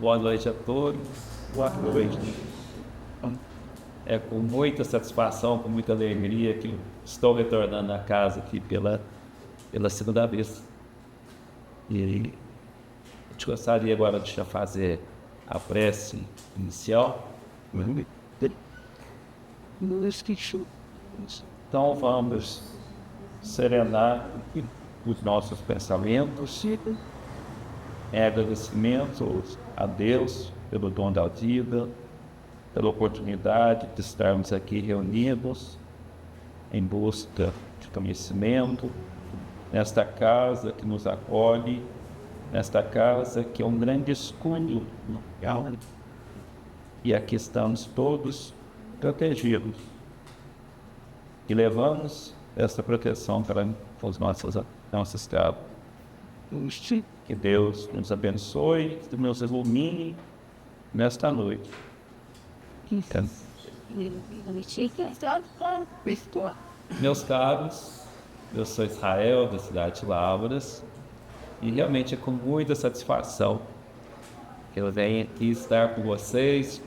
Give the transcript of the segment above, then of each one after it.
Boa noite a todos. Boa noite. É com muita satisfação, com muita alegria que eu estou retornando à casa aqui pela segunda vez. E eu te gostaria agora de já fazer a prece inicial. Então vamos serenar os nossos pensamentos em agradecimento a Deus pelo dom da vida, pela oportunidade de estarmos aqui reunidos em busca de conhecimento, nesta casa que nos acolhe, nesta casa que é um grande escudo. E aqui estamos todos protegidos e levamos essa proteção para os nossos cabos. Que Deus nos abençoe, que nos ilumine nesta noite. Meus caros, eu sou Israel, da cidade de Lavras, e realmente é com muita satisfação que eu venho aqui estar com vocês,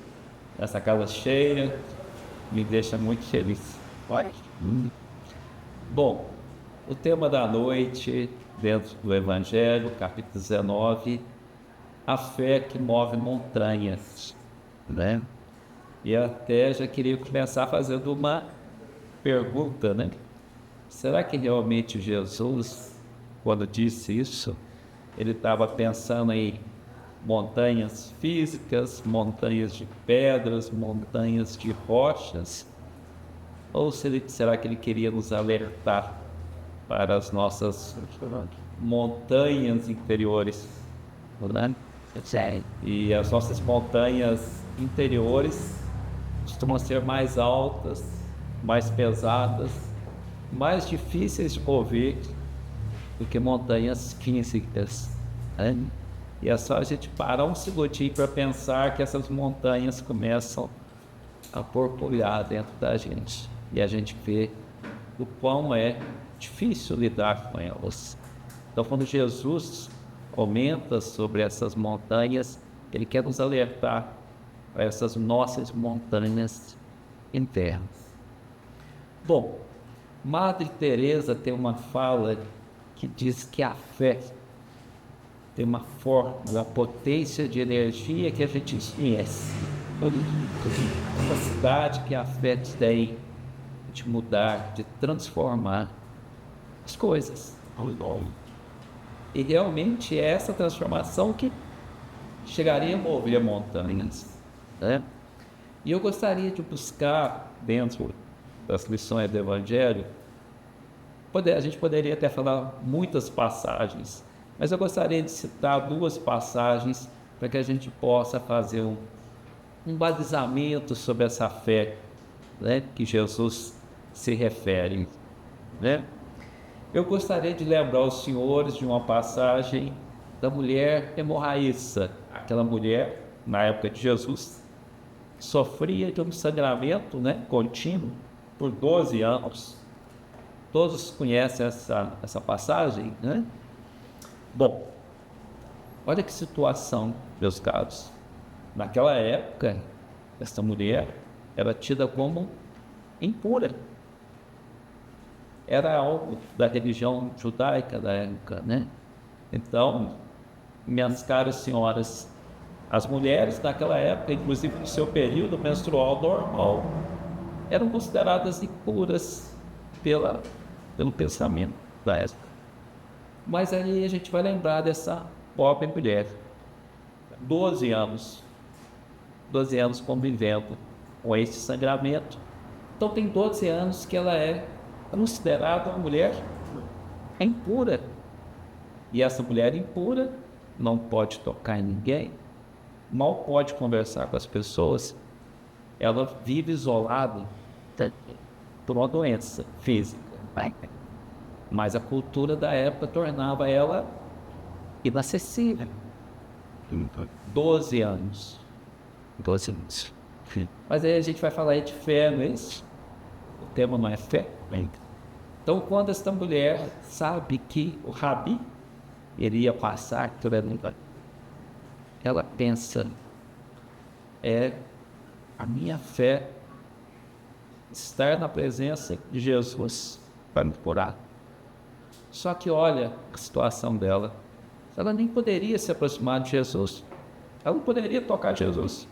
nessa casa cheia, me deixa muito feliz. Bom, o tema da noite, dentro do Evangelho, capítulo 19, a fé que move montanhas, né? E até já queria começar fazendo uma pergunta, né? Será que realmente Jesus, quando disse isso, ele estava pensando em montanhas físicas, montanhas de pedras, montanhas de rochas? Ou será que ele queria nos alertar para as nossas montanhas interiores? Né? E as nossas montanhas interiores costumam ser mais altas, mais pesadas, mais difíceis de mover do que montanhas físicas. Né? E é só a gente parar um segundinho para pensar que essas montanhas começam a borbulhar dentro da gente. E a gente vê o quão é difícil lidar com elas. Então, quando Jesus comenta sobre essas montanhas, ele quer nos alertar para essas nossas montanhas internas. Bom, Madre Teresa tem uma fala que diz que a fé tem uma forma, uma potência de energia que a gente conhece. A capacidade que a fé tem de mudar, de transformar as coisas. E realmente é essa transformação que chegaria a mover montanhas, né? E eu gostaria de buscar, dentro das lições do Evangelho, a gente poderia até falar muitas passagens, mas eu gostaria de citar duas passagens para que a gente possa fazer um balizamento sobre essa fé, né, que Jesus se refere, né? Eu gostaria de lembrar os senhores de uma passagem da mulher hemorraíça, aquela mulher, na época de Jesus, que sofria de um sangramento, né, contínuo por 12 anos. Todos conhecem essa passagem, né? Bom, olha que situação, meus caros. Naquela época, essa mulher era tida como impura. Era algo da religião judaica da época, né? Então, minhas caras senhoras, as mulheres naquela época, inclusive no seu período menstrual normal, eram consideradas impuras pelo pensamento da época. Mas aí a gente vai lembrar dessa pobre mulher, 12 anos convivendo com esse sangramento. Então tem 12 anos que ela é considerada uma mulher impura. E essa mulher impura não pode tocar em ninguém, mal pode conversar com as pessoas, ela vive isolada por uma doença física. Mas a cultura da época tornava ela inacessível. 12 anos. Mas aí a gente vai falar aí de fé, não é isso? O tema não é fé. Então, quando esta mulher sabe que o Rabi, iria passar por ali. Ela pensa, a minha fé estar na presença de Jesus para me curar. Só que olha a situação dela. Ela nem poderia se aproximar de Jesus. Ela não poderia tocar Jesus.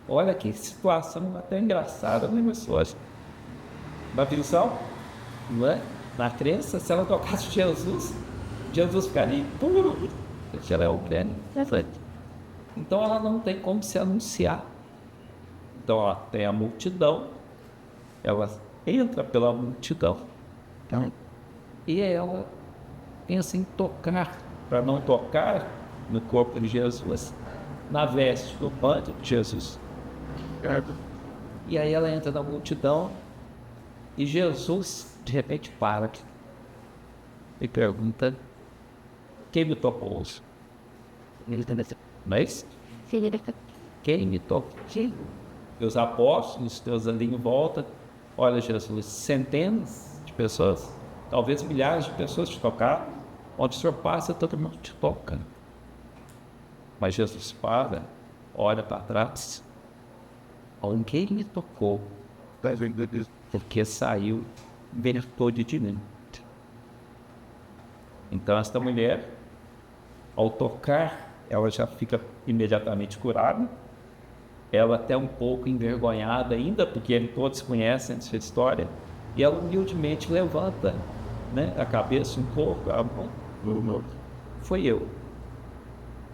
Olha que situação até engraçada, não é, pessoas? Na visão, não é? Na crença, se ela tocasse Jesus, Jesus ficaria puro. Porque ela é o crente. Então ela não tem como se anunciar. Então ela tem a multidão, ela entra pela multidão. E ela pensa em tocar, para não tocar no corpo de Jesus, na veste, no manto de Jesus. E aí ela entra na multidão e Jesus, de repente, para e pergunta: quem me tocou? Não é isso? Quem me tocou? E os apóstolos, Deus ali em volta, olha Jesus, centenas de pessoas, talvez milhares de pessoas te tocar, onde o Senhor passa, todo mundo te toca. Mas Jesus para, olha para trás, alguém me tocou, porque saiu, libertou de mim. Então esta mulher, ao tocar, ela já fica imediatamente curada. Ela até um pouco envergonhada ainda, porque todos conhecem essa história, e ela humildemente levanta, né, a cabeça um pouco, a mão. Foi eu,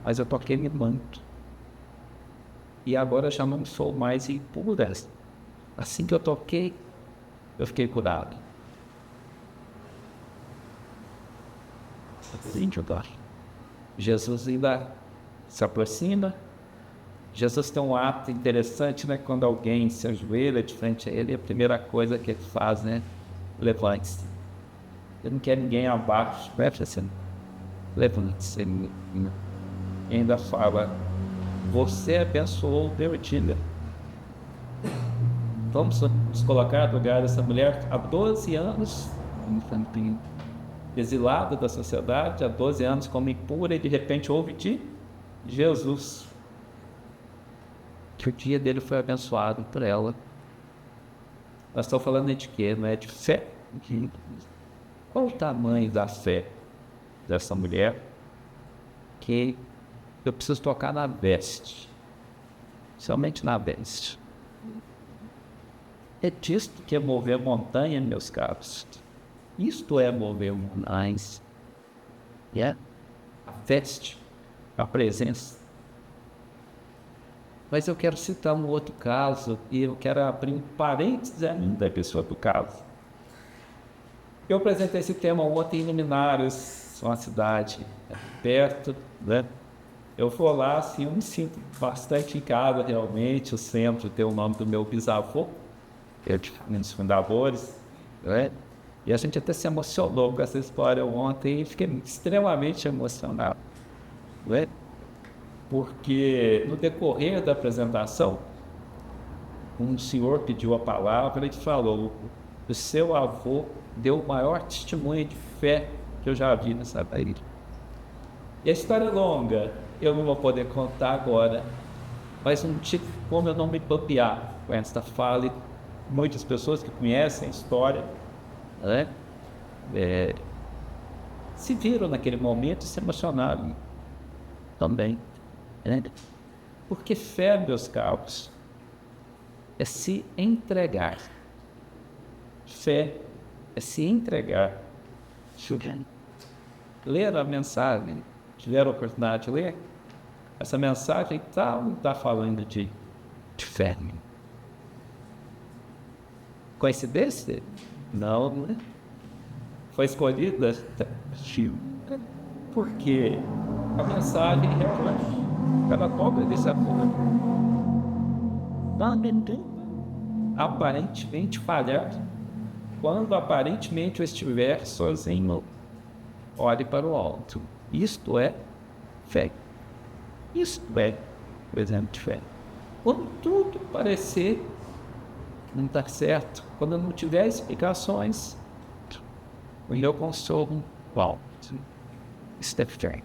mas eu toquei no manto, e agora já não sou mais impura. Assim que eu toquei, eu fiquei curado. Jesus ainda se aproxima. Jesus tem um ato interessante, né? Quando alguém se ajoelha de frente a ele, a primeira coisa que ele faz, né? Levante-se. Ele não quer ninguém abaixo, levante-se. Ele ainda fala: você abençoou o meu dia. Vamos nos colocar no lugar dessa mulher há 12 anos, exilada da sociedade, há 12 anos como impura, e de repente ouve de Jesus que o dia dele foi abençoado por ela. Nós estamos falando de quê? Não é de fé? Qual o tamanho da fé dessa mulher que eu preciso tocar na veste, somente na veste? É disto que é mover montanha, meus caros. Isto é mover montanhas. A veste, a presença. Mas eu quero citar um outro caso, e eu quero abrir um parênteses ainda da pessoa do caso. Eu apresentei esse tema ontem em Luminários, uma cidade perto, né? Eu vou lá, assim, eu me sinto bastante em casa, realmente. O centro tem o nome do meu bisavô, um dos fundadores, né? E a gente até se emocionou com essa história ontem, e fiquei extremamente emocionado, né? Porque no decorrer da apresentação, um senhor pediu a palavra e falou: o seu avô deu o maior testemunho de fé que eu já vi nessa ilha. E a história é longa, eu não vou poder contar agora, mas não tive como eu não me papear com esta fala. E muitas pessoas que conhecem a história, né, se viram naquele momento e se emocionaram também. Porque fé, meus caros, é se entregar. Fé é se entregar. Ler a mensagem, tiveram a oportunidade de ler? Essa mensagem não está falando de fé. Coincidência? Não, né? Foi escolhida porque a mensagem realmente ela toca desse acordo. Aparentemente falhar. Quando aparentemente eu estiver sozinho, olhe para o alto. Isto é fé. Isto é o exemplo de fé. Quando tudo parecer não estar certo, quando não tiver explicações, o meu consolo alto. Stephen.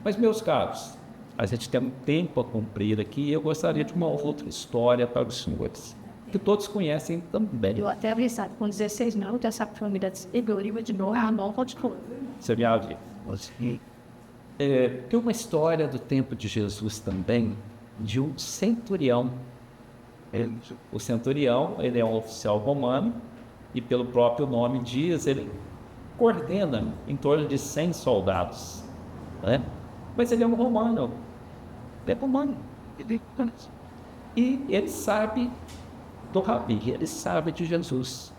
Mas, meus caros, a gente tem um tempo a cumprir aqui e eu gostaria de uma outra história para os senhores, que todos conhecem também. Eu até avisado com 16 minutos, essa família desligou de novo, a nova de novo. Você me avisa. Tem uma história do tempo de Jesus também, de um centurião. O centurião, ele é um oficial romano e, pelo próprio nome diz, ele coordena em torno de 100 soldados, né? Mas ele é um romano. Ele é romano. E ele sabe do Rabi, ele sabe de Jesus.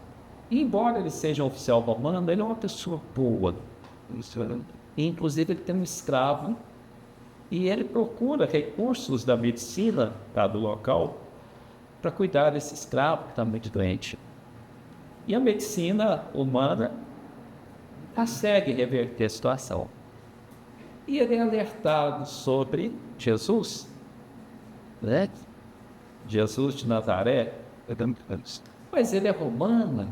E, embora ele seja um oficial romano, ele é uma pessoa boa. E, inclusive, ele tem um escravo e ele procura recursos da medicina do local para cuidar desse escravo que está muito doente. E a medicina humana consegue reverter a situação. E ele é alertado sobre Jesus, né? Jesus de Nazaré. Mas ele é romano,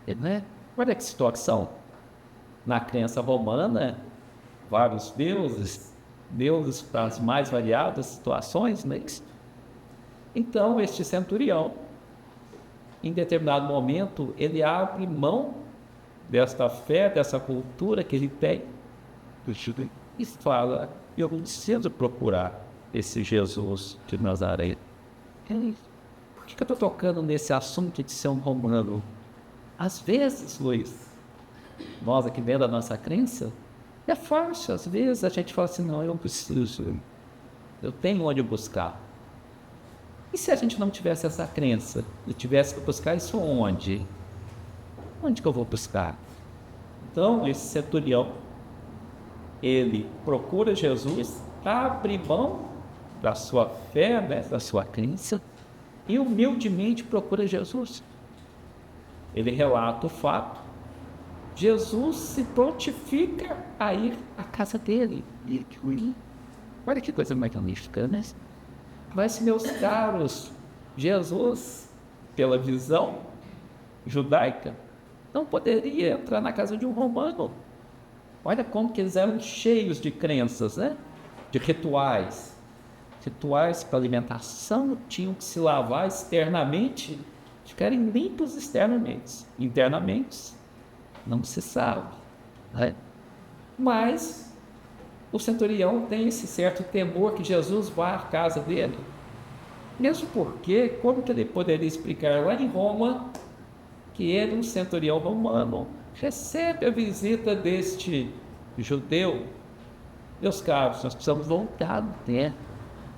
né? Olha que situação. Na crença romana, vários deuses para as mais variadas situações, né? Então, este centurião, em determinado momento, ele abre mão desta fé, dessa cultura que ele tem, e fala: eu preciso procurar esse Jesus de Nazaré. Por que eu estou tocando nesse assunto de ser um romano? Às vezes, Luiz, nós aqui dentro da nossa crença, é fácil. Às vezes a gente fala assim: não, eu preciso, eu tenho onde buscar. E se a gente não tivesse essa crença e tivesse que buscar isso onde? Onde que eu vou buscar? Então, esse centurião, ele procura Jesus, abre mão da sua fé, né, da sua crença, e humildemente procura Jesus. Ele relata o fato. Jesus se prontifica a ir à casa dele. Olha que coisa magnífica, né? Mas, meus caros, Jesus, pela visão judaica, não poderia entrar na casa de um romano. Olha como que eles eram cheios de crenças, né? De rituais. Rituais para alimentação, tinham que se lavar externamente, ficarem limpos externamente. Internamente, não se sabe, né? Mas o centurião tem esse certo temor que Jesus vá à casa dele. Mesmo porque, como que ele poderia explicar lá em Roma que ele, um centurião romano, recebe a visita deste judeu? Meus caros, nós precisamos voltar, né?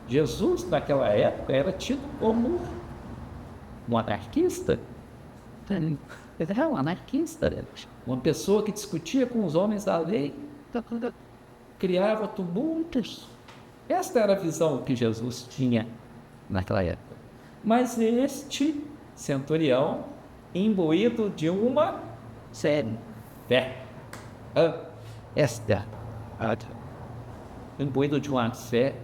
Jesus, naquela época, era tido como um anarquista. Ele era um anarquista, né? Uma pessoa que discutia com os homens da lei, criava tumultos. Esta era a visão que Jesus tinha naquela época. Mas este centurião, imbuído de uma fé, imbuído de uma fé,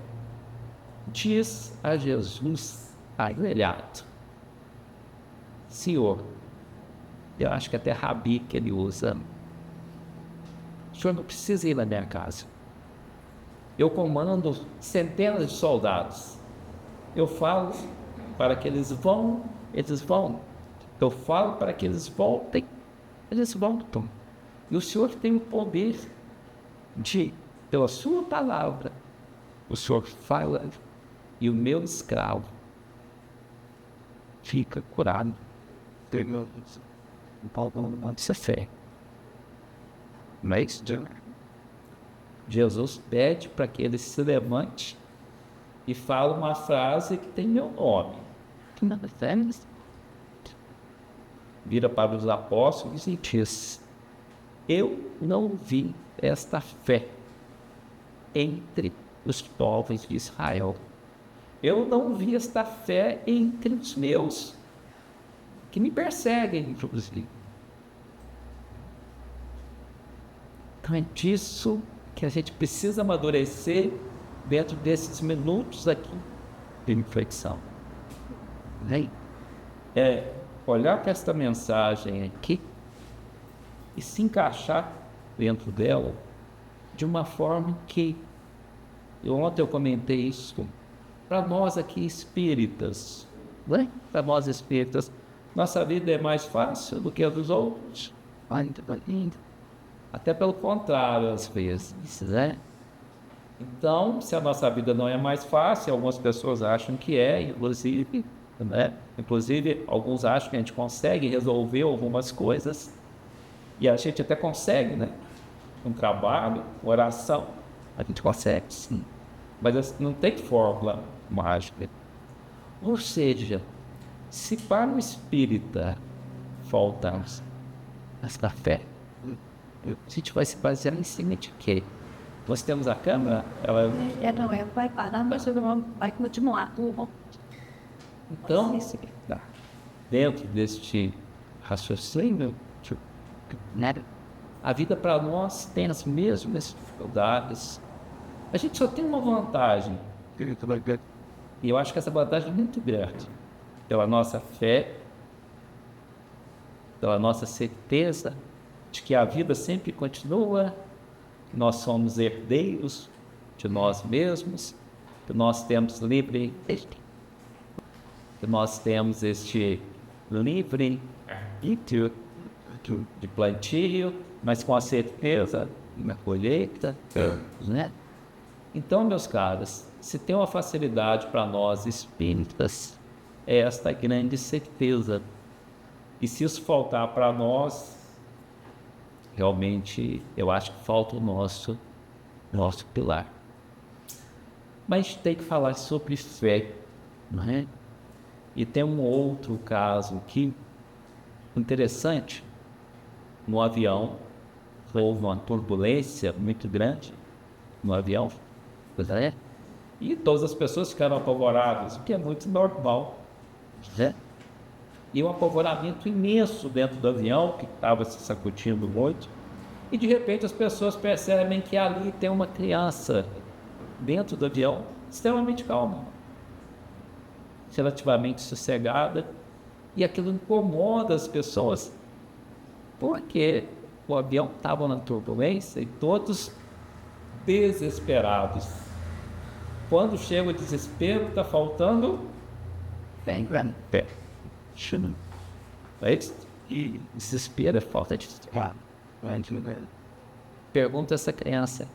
diz a Jesus, ajoelhado: Senhor, eu acho que até Rabi que ele usa, o senhor não precisa ir na minha casa. Eu comando centenas de soldados. Eu falo para que eles vão, eles vão. Eu falo para que eles voltem, eles voltam. E o Senhor tem o poder de, pela sua palavra, o Senhor fala e o meu escravo fica curado. Isso é fé. Mas Jesus pede para que ele se levante e fala uma frase que tem meu nome. Vira para os apóstolos e diz: eu não vi esta fé entre os povos de Israel. Eu não vi esta fé entre os meus, que me perseguem, inclusive. Então é disso que a gente precisa amadurecer dentro desses minutos aqui de reflexão. É olhar para esta mensagem aqui e se encaixar dentro dela de uma forma que, ontem eu comentei isso, para nós aqui espíritas, né? Para nós espíritas, nossa vida é mais fácil do que a dos outros. Até pelo contrário, às vezes, né? Então, se a nossa vida não é mais fácil, algumas pessoas acham que é, inclusive, né? Inclusive, alguns acham que a gente consegue resolver algumas coisas, e a gente até consegue, né? Um trabalho, oração, a gente consegue, sim. Mas não tem fórmula mágica. Ou seja, se para o espírita falta essa fé, a gente vai se basear em cima de quê? Nós temos a câmera, ela... Não, vai parar, mas vai continuar. Então, dentro deste raciocínio, né, a vida para nós tem as mesmas dificuldades. A gente só tem uma vantagem, e eu acho que essa vantagem é muito grande, pela nossa fé, pela nossa certeza de que a vida sempre continua, que nós somos herdeiros de nós mesmos, que nós temos que nós temos este livre arbítrio de plantio, mas com a certeza da colheita, né? Então, meus caros, se tem uma facilidade para nós espíritas, é esta grande certeza. E se isso faltar para nós, realmente eu acho que falta o nosso pilar. Mas tem que falar sobre fé, não é? E tem um outro caso aqui, interessante. No avião, houve uma turbulência muito grande no avião, e todas as pessoas ficaram apavoradas, o que é muito normal, né? E um apavoramento imenso dentro do avião, que estava se sacudindo muito, e de repente as pessoas percebem que ali tem uma criança dentro do avião, extremamente calma, relativamente sossegada, e aquilo incomoda as pessoas, porque o avião estava na turbulência e todos desesperados. Quando chega o desespero, está faltando fé. E desespero é falta de fé. Pergunta essa criança: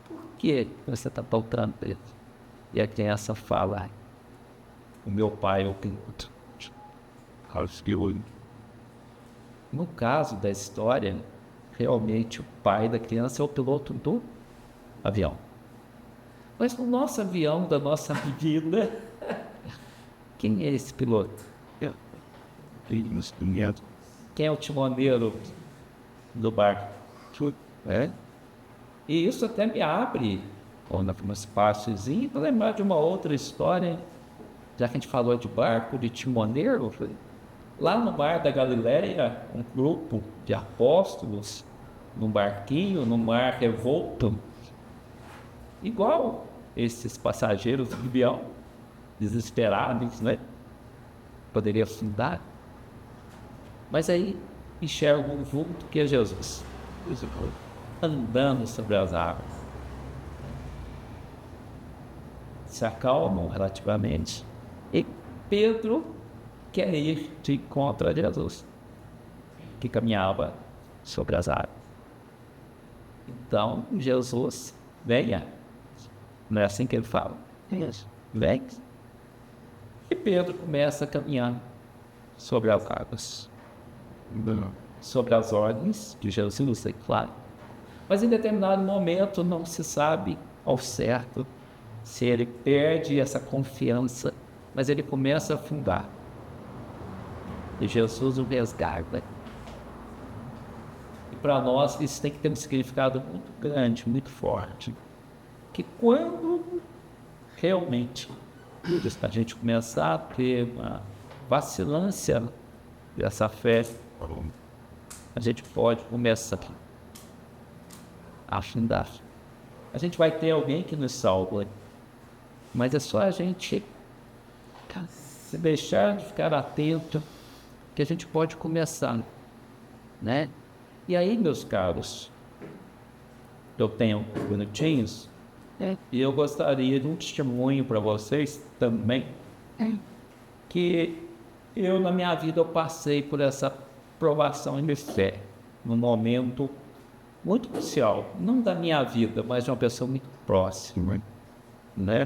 por que você está faltando isso? E a criança fala: o meu pai é o piloto. No caso da história, realmente o pai da criança é o piloto do avião. Mas no nosso avião, da nossa vida, quem é esse piloto? Quem é o timoneiro do barco? E isso até me abre um espaçozinho para lembrar de uma outra história, já que a gente falou de barco, de timoneiro. Lá no mar da Galileia, um grupo de apóstolos, num barquinho, no mar revolto, igual esses passageiros do avião, desesperados, né? Poderia afundar. Mas aí enxergam um vulto que é Jesus, andando sobre as águas. Se acalmam relativamente. E Pedro quer ir de encontro a Jesus, que caminhava sobre as águas. Então, Jesus, venha. Não é assim que ele fala? Vem. E Pedro começa a caminhar sobre as águas. Sobre as ordens de Jesus, é claro. Mas em determinado momento não se sabe ao certo se ele perde essa confiança, mas ele começa a afundar. E Jesus o resgata. E para nós isso tem que ter um significado muito grande, muito forte. Que quando realmente a gente começar a ter uma vacilância dessa fé, a gente pode começar a afundar. A gente vai ter alguém que nos salva, mas é só a gente se deixar de ficar atento que a gente pode começar, né? E aí, meus caros, eu tenho bonitinhos, e eu gostaria de um testemunho para vocês também, que eu, na minha vida, eu passei por essa provação de fé, num momento muito crucial, não da minha vida, mas de uma pessoa muito próxima, né?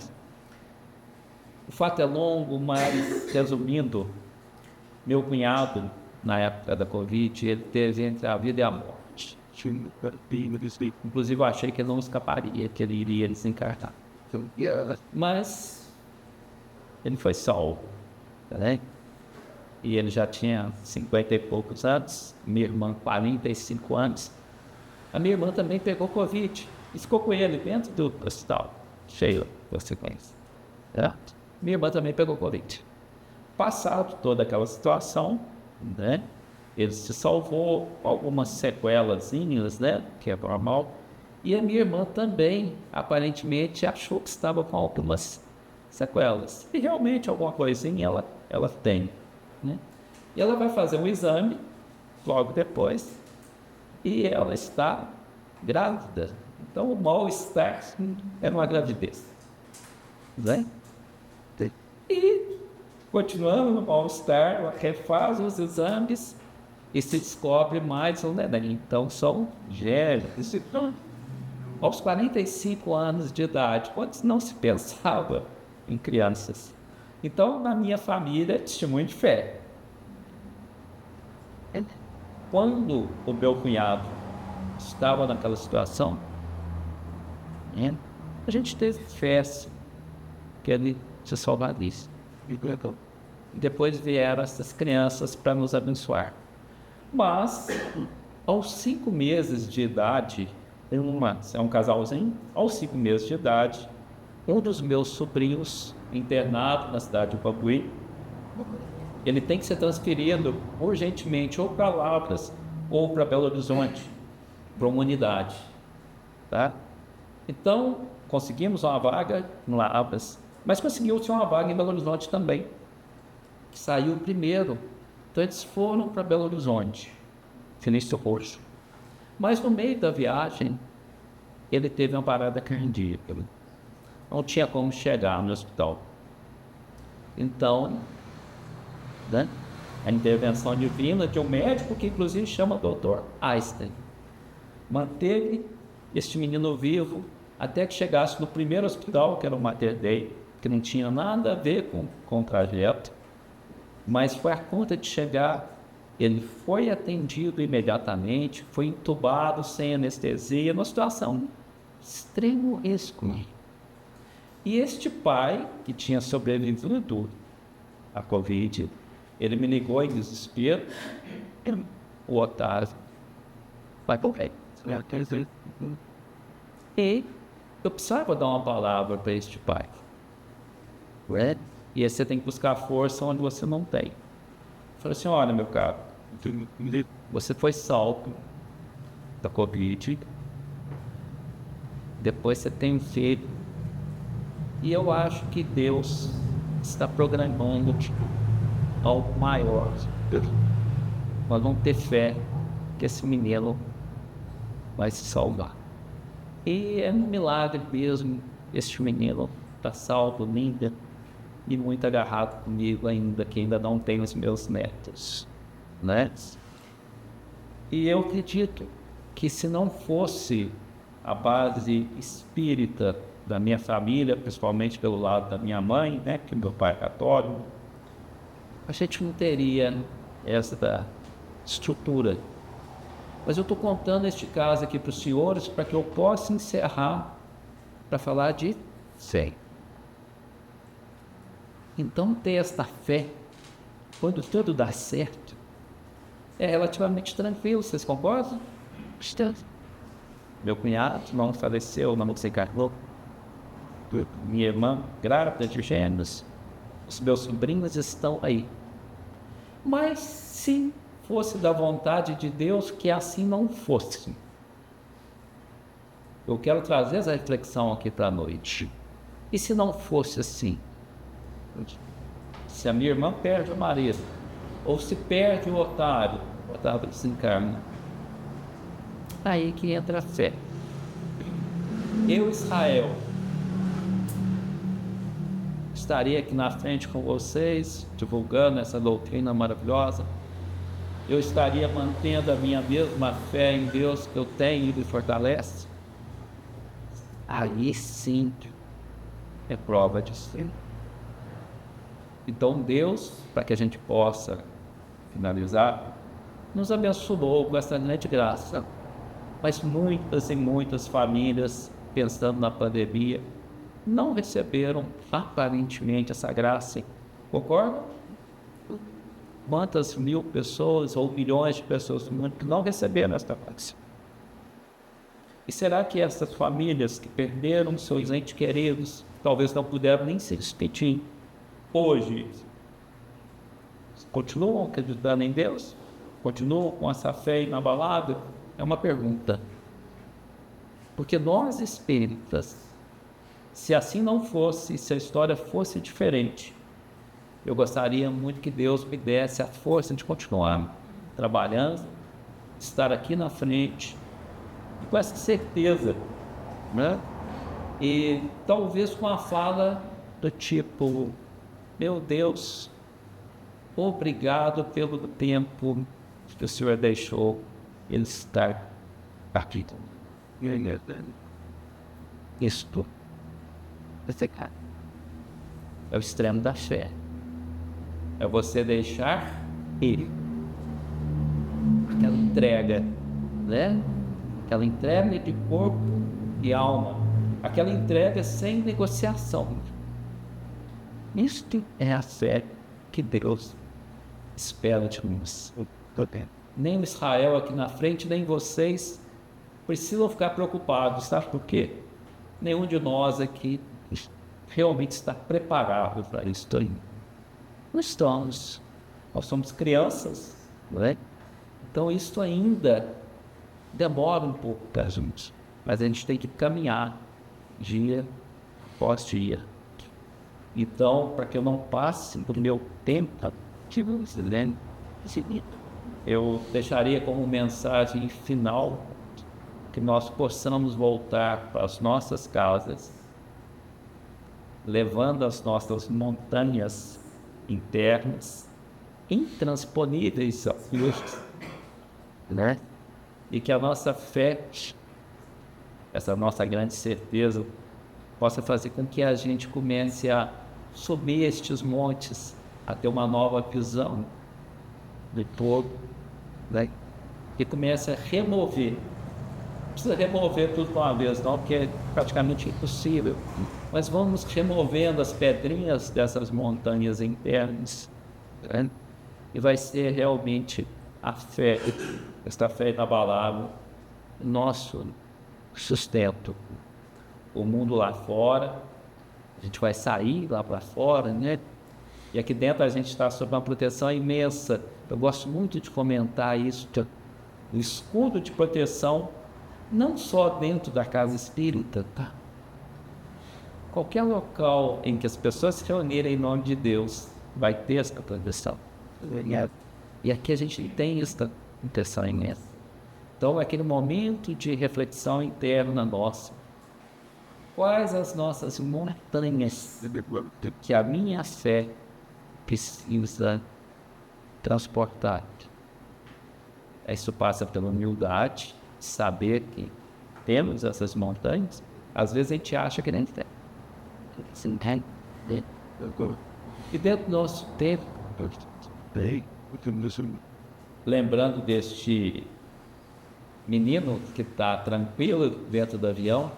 O fato é longo, mas, resumindo, meu cunhado, na época da Covid, ele teve entre a vida e a morte. Inclusive, eu achei que ele não escaparia, que ele iria desencarnar. Mas ele foi salvo, né? E ele já tinha 50 e poucos anos, minha irmã 45 anos. A minha irmã também pegou Covid e ficou com ele dentro do hospital. Sheila, você conhece. Certo? Minha irmã também pegou Covid. Passado toda aquela situação, né? Ele se salvou, algumas sequelazinhas, né? Que é normal. E a minha irmã também, aparentemente, achou que estava com algumas sequelas. E realmente alguma coisinha ela tem, né? E ela vai fazer um exame logo depois e ela está grávida. Então o mal-estar é uma gravidez, né? E continuando no mal-estar, ela refaz os exames e se descobre mais um neném. Então são gêmeos. Então, aos 45 anos de idade, quando não se pensava em crianças. Então, na minha família, testemunho de fé. Quando o meu cunhado estava naquela situação, a gente teve fé que ele se salvasse. Depois vieram essas crianças para nos abençoar. Mas, aos 5 meses de idade, é um casalzinho, aos 5 meses de idade, um dos meus sobrinhos, internado na cidade de Papuí, ele tem que ser transferido urgentemente ou para Lavras ou para Belo Horizonte, para uma unidade. Tá? Então, conseguimos uma vaga em Lavras, mas conseguiu-se uma vaga em Belo Horizonte também, que saiu primeiro. Então, eles foram para Belo Horizonte, Felício Roxo. Mas no meio da viagem, ele teve uma parada cardíaca. Não tinha como chegar no hospital. Então, né, a intervenção divina de um médico que inclusive chama Dr. Einstein manteve este menino vivo até que chegasse no primeiro hospital, que era o Mater Dei, que não tinha nada a ver com o trajeto, mas foi a conta de chegar. Ele foi atendido imediatamente, foi entubado sem anestesia, numa situação de extremo risco. E este pai, que tinha sobrevivido à Covid, ele me ligou em desespero. O Otávio vai morrer. E eu precisava dar uma palavra para este pai. E aí você tem que buscar força onde você não tem. Eu falei assim, olha, meu caro, você foi salvo da Covid, depois você tem um filho, e eu acho que Deus está programando algo maior. Nós vamos ter fé que esse menino vai se salvar. E é um milagre mesmo, este menino está salvo, lindo, e muito agarrado comigo ainda, que ainda não tenho os meus netos, né? E eu acredito que se não fosse a base espírita da minha família, principalmente pelo lado da minha mãe, né, que meu pai é católico, a gente não teria essa estrutura. Mas eu estou contando este caso aqui para os senhores para que eu possa encerrar para falar de fé. Então, ter esta fé, quando tudo dá certo, é relativamente tranquilo, vocês concordam? Meu cunhado não faleceu, não se encarnou. Minha irmã, grávida de gêmeos, os meus sobrinhos estão aí. Mas se fosse da vontade de Deus que assim não fosse, eu quero trazer essa reflexão aqui para a noite. E se não fosse assim? Se a minha irmã perde o marido, ou se perde o Otávio desencarna, aí que entra a fé. eu, Israel, estaria aqui na frente com vocês, divulgando essa doutrina maravilhosa. Eu estaria mantendo a minha mesma fé em Deus que eu tenho e me fortalece. Aí sim é prova disso. Então Deus, para que a gente possa finalizar, nos abençoou com essa grande graça. Mas muitas e muitas famílias, pensando na pandemia, não receberam aparentemente essa graça. Concorda? Quantas mil pessoas ou milhões de pessoas no mundo que não receberam esta graça? E será que essas famílias que perderam seus entes queridos, talvez não puderam nem se despedir, hoje continuam acreditando em Deus? Continuam com essa fé inabalável? É uma pergunta. Porque nós espíritas, se assim não fosse, se a história fosse diferente, eu gostaria muito que Deus me desse a força de continuar trabalhando, estar aqui na frente, e com essa certeza, né? E talvez com a fala do tipo: meu Deus, obrigado pelo tempo que o Senhor deixou ele estar aqui. Isto é o extremo da fé. É você deixar ele. Aquela entrega, né? Aquela entrega de corpo e alma. Aquela entrega sem negociação. Isto é a fé que Deus espera de nós. Nem o Israel aqui na frente, nem vocês precisam ficar preocupados, sabe por quê? Nenhum de nós aqui realmente está preparado para isso ainda. Nós somos crianças, não é? Então isso ainda demora um pouco para a gente, mas a gente tem que caminhar dia após dia. Então, para que eu não passe do meu tempo, eu deixaria como mensagem final que nós possamos voltar para as nossas casas, levando as nossas montanhas internas, intransponíveis aos filhos, né? E que a nossa fé, essa nossa grande certeza, possa fazer com que a gente comece a subir estes montes, a ter uma nova visão de todo, né? E comece a remover. Não precisa remover tudo de uma vez, não, porque é praticamente impossível. Mas vamos removendo as pedrinhas dessas montanhas internas, né? E vai ser realmente a fé, esta fé inabalável, nosso sustento. O mundo lá fora, a gente vai sair lá para fora, né? E aqui dentro a gente está sob uma proteção imensa. Eu gosto muito de comentar isso, o escudo de proteção, não só dentro da casa espírita, tá? Qualquer local em que as pessoas se reunirem em nome de Deus, vai ter essa proteção. E aqui a gente tem essa proteção imensa. Então, aquele momento de reflexão interna nossa. Quais as nossas montanhas que a minha fé precisa transportar? Isso passa pela humildade, saber que temos essas montanhas. Às vezes a gente acha que nem tem. E dentro do nosso tempo, lembrando deste menino que está tranquilo dentro do avião,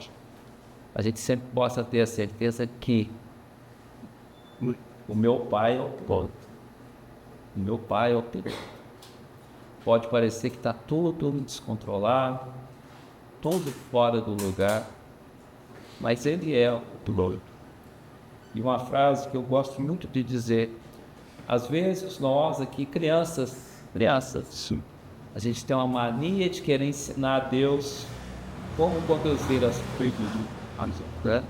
a gente sempre possa ter a certeza que o meu pai é o todo. O meu pai é o todo. Pode parecer que está tudo descontrolado, tudo fora do lugar, mas ele é o todo. E uma frase que eu gosto muito de dizer: às vezes nós aqui, crianças, a gente tem uma mania de querer ensinar a Deus como conduzir as coisas, né?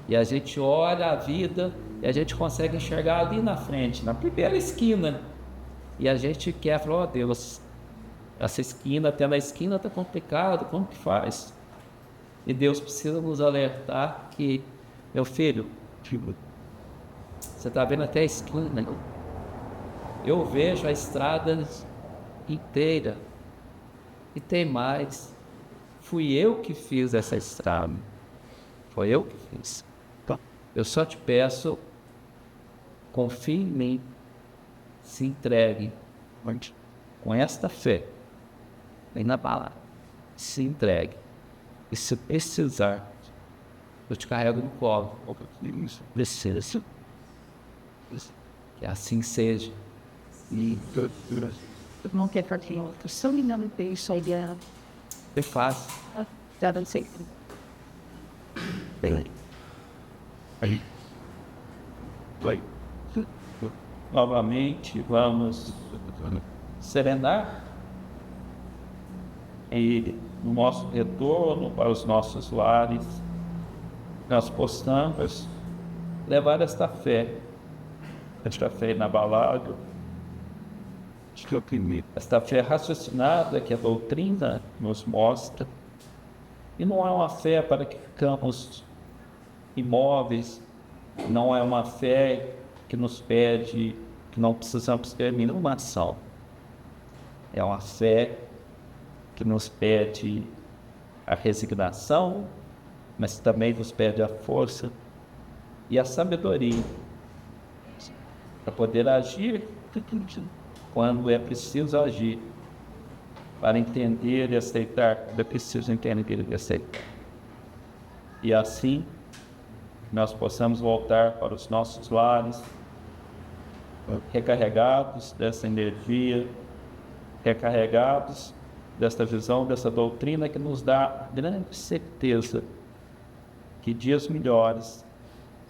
E a gente olha a vida e a gente consegue enxergar ali na frente, na primeira esquina. E a gente quer falar: ó Deus, essa esquina, até na esquina está complicado, como que faz? E Deus precisa nos alertar que, meu filho, você está vendo até a esquina. Eu vejo a estrada inteira. E tem mais. Fui eu que fiz essa estrada. Foi eu que fiz. Eu só te peço, confie em mim. Se entregue. Com esta fé. Vem na palavra. Se entregue. E se precisar, eu te carrego no colo. Precisa. Que assim seja. E não quer fazer outra. Se eu me engano, tem isso aí. é fácil. Já não sei. Bem. Aí. Vai. Novamente, vamos serenar. E no nosso retorno para os nossos lares, nós possamos levar esta fé inabalável, esta fé raciocinada que a doutrina nos mostra. E não é uma fé para que ficamos imóveis, não é uma fé que nos pede que não precisamos ter nenhuma ação. É uma fé que nos pede a resignação, mas também nos pede a força e a sabedoria para poder agir quando é preciso agir, para entender e aceitar quando é preciso entender e aceitar. E assim nós possamos voltar para os nossos lares recarregados dessa energia, recarregados desta visão, dessa doutrina que nos dá grande certeza que dias melhores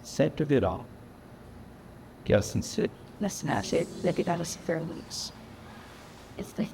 sempre virão. Que assim seja. Let's not say that it got us fair loose. It's the